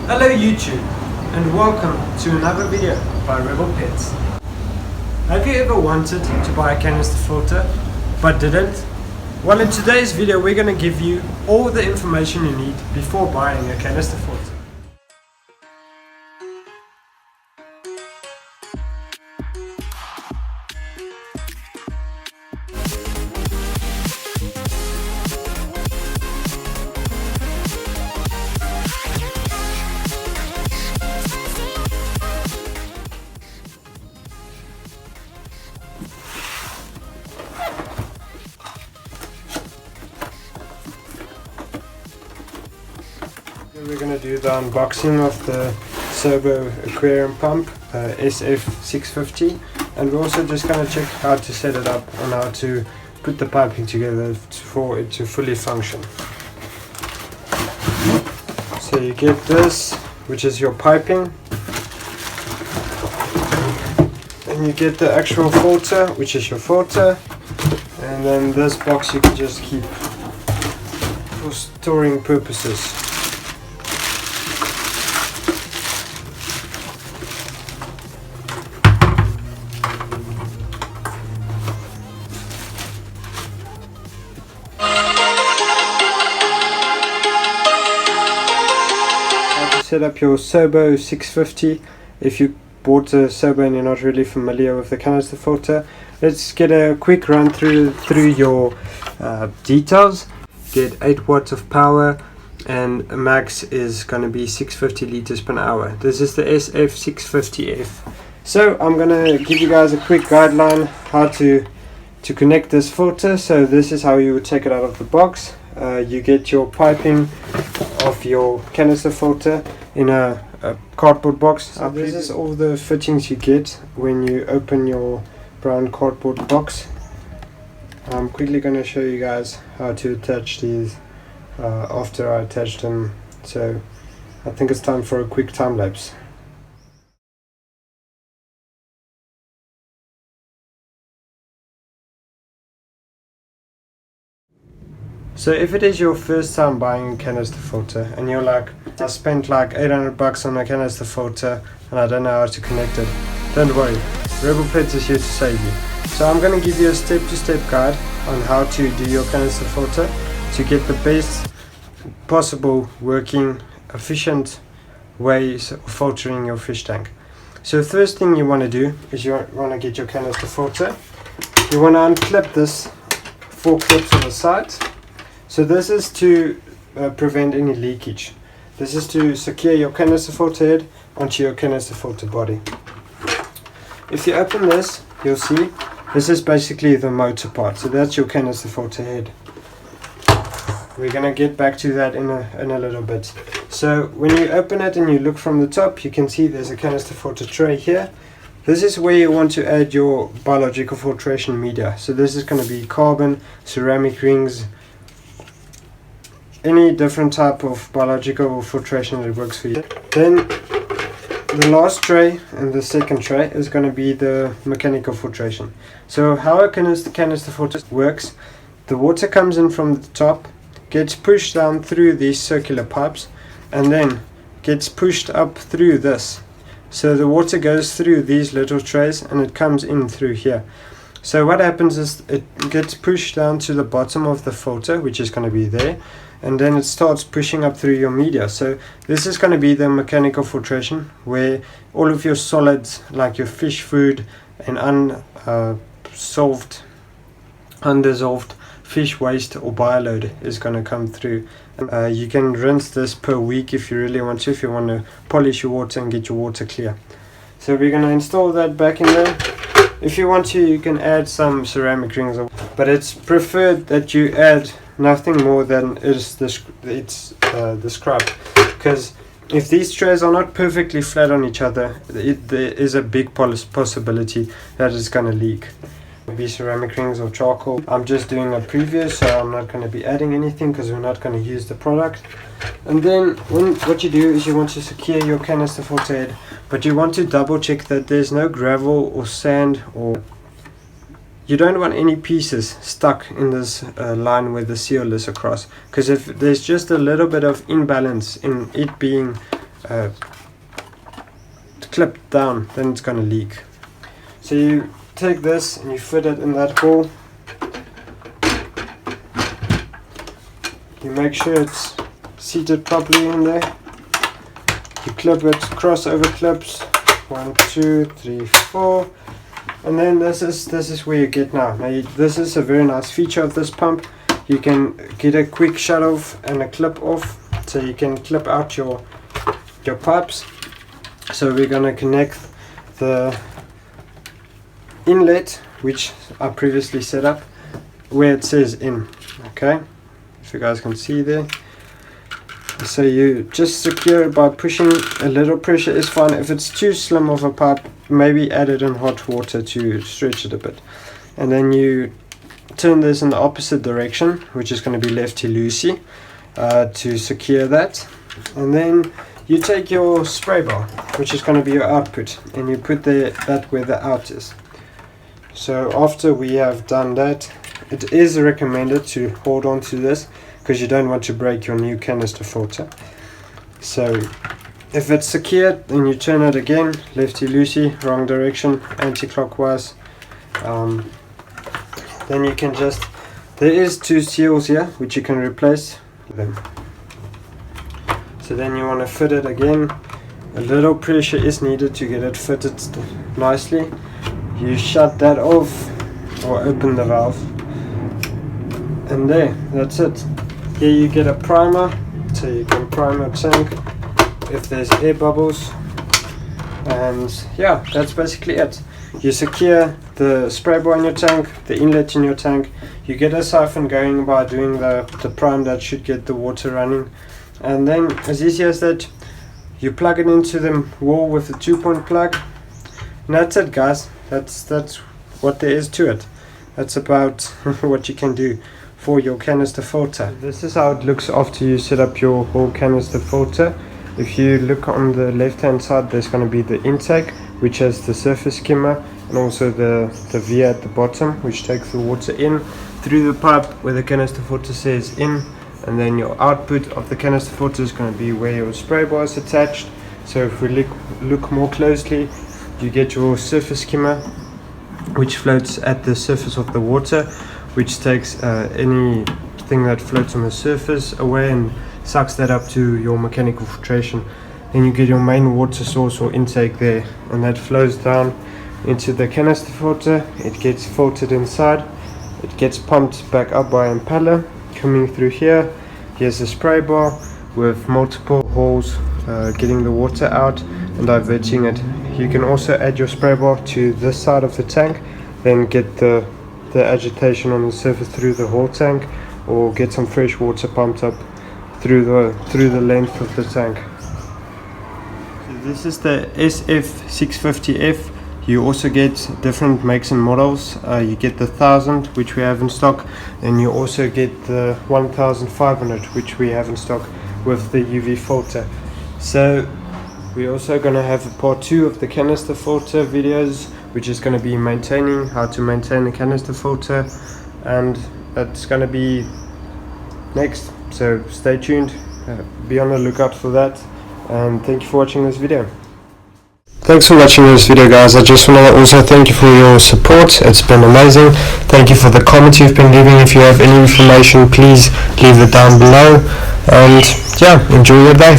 Hello YouTube, and welcome to another video by Rebel Pets. Have you ever wanted to buy a canister filter but didn't? Well, in today's video we're going to give you all the information you need before buying a canister filter. We're going to do the unboxing of the SOBO aquarium pump SF-650, and we're also just going to check how to set it up and how to put the piping together for it to fully function. So you get this, which is your piping, and you get the actual filter, which is your filter, and then this box you can just keep for storing purposes. Set up your SOBO 650. If you bought a SOBO and you're not really familiar with the canister filter, let's get a quick run through your details. Get 8 watts of power, and max is going to be 650 liters per hour. This is the SF-650F. So I'm going to give you guys a quick guideline how to connect this filter. So this is how you would take it out of the box. You get your piping of your canister filter in a cardboard box. So this is all the fittings you get when you open your brown cardboard box. I'm quickly going to show you guys how to attach these after I attach them, so I think it's time for a quick time lapse. So if it is your first time buying a canister filter and you're like, I spent like 800 bucks on a canister filter and I don't know how to connect it, don't worry, Rebel Pets is here to save you. So I'm going to give you a step-to-step guide on how to do your canister filter to get the best possible working, efficient ways of filtering your fish tank. So the first thing you want to do is you want to get your canister filter. You want to unclip this 4 clips on the side. So this is to prevent any leakage. This is to secure your canister filter head onto your canister filter body. If you open this, you'll see this is basically the motor part. So that's your canister filter head. We're going to get back to that in a little bit. So when you open it and you look from the top, you can see there's a canister filter tray here. This is where you want to add your biological filtration media. So this is going to be carbon, ceramic rings, any different type of biological filtration that works for you. Then the last tray and the second tray is going to be the mechanical filtration. So how a canister filter works, the water comes in from the top, gets pushed down through these circular pipes, and then gets pushed up through this. So the water goes through these little trays and it comes in through here. So what happens is it gets pushed down to the bottom of the filter, which is going to be there, and then it starts pushing up through your media. So this is going to be the mechanical filtration, where all of your solids like your fish food and undissolved fish waste or bioload is going to come through. You can rinse this per week if you really want to, if you want to polish your water and get your water clear. So we're going to install that back in there. If you want to, you can add some ceramic rings, but it's preferred that you add nothing more than the scrub, because if these trays are not perfectly flat on each other, there is a big possibility that it's going to leak. Maybe ceramic rings or charcoal. I'm just doing a preview, so I'm not going to be adding anything because we're not going to use the product. And then what you do is you want to secure your canister filter head, but you want to double check that there's no gravel or sand, or you don't want any pieces stuck in this line where the seal is across, because if there's just a little bit of imbalance in it being clipped down, then it's gonna leak. So you take this and you fit it in that hole. You make sure it's seated properly in there. You clip it, crossover clips, 1, 2, 3, 4, and then this is where you get now. This is a very nice feature of this pump. You can get a quick shut off and a clip off, so you can clip out your pipes. So we're gonna connect the inlet, which I previously set up, where it says in. Okay, if you guys can see there. So you just secure it by pushing. A little pressure is fine. If it's too slim of a pipe, maybe add it in hot water to stretch it a bit. And then you turn this in the opposite direction, which is going to be lefty-loosey, to secure that. And then you take your spray bar, which is going to be your output, and you put that where the out is. So after we have done that, it is recommended to hold on to this, because you don't want to break your new canister filter. So if it's secured, then you turn it again, lefty-loosey, wrong direction, anti-clockwise. Then you can just, there is 2 seals here which you can replace them. So then you want to fit it again. A little pressure is needed to get it fitted nicely. You shut that off or open the valve, and there, that's it. Here you get a primer, so you can prime your tank if there's air bubbles, and yeah, that's basically it. You secure the spray bar in your tank, the inlet in your tank. You get a siphon going by doing the prime that should get the water running, and then as easy as that, you plug it into the wall with a 2-point plug, and that's it, guys. That's what there is to it. That's about what you can do for your canister filter. This is how it looks after you set up your whole canister filter. If you look on the left hand side, there's going to be the intake, which has the surface skimmer, and also the V at the bottom, which takes the water in through the pipe where the canister filter says in, and then your output of the canister filter is going to be where your spray bar is attached. So if we look more closely, you get your surface skimmer, which floats at the surface of the water, which takes anything that floats on the surface away and sucks that up to your mechanical filtration. Then you get your main water source or intake there, and that flows down into the canister filter. It gets filtered inside, it gets pumped back up by an impeller coming through here. Here's a spray bar with multiple holes getting the water out and diverting it. You can also add your spray bar to this side of the tank, then get the agitation on the surface through the whole tank, or get some fresh water pumped up through the length of the tank. So this is the SF-650F. You also get different makes and models. You get the 1000, which we have in stock, and you also get the 1500, which we have in stock with the UV filter. So we're also going to have a part 2 of the canister filter videos, which is going to be how to maintain the canister filter, and that's going to be next. So stay tuned, be on the lookout for that, and thank you for watching this video. Thanks for watching this video, guys. I just want to also thank you for your support. It's been amazing. Thank you for the comments you've been leaving. If you have any information, please leave it down below, and yeah, enjoy your day.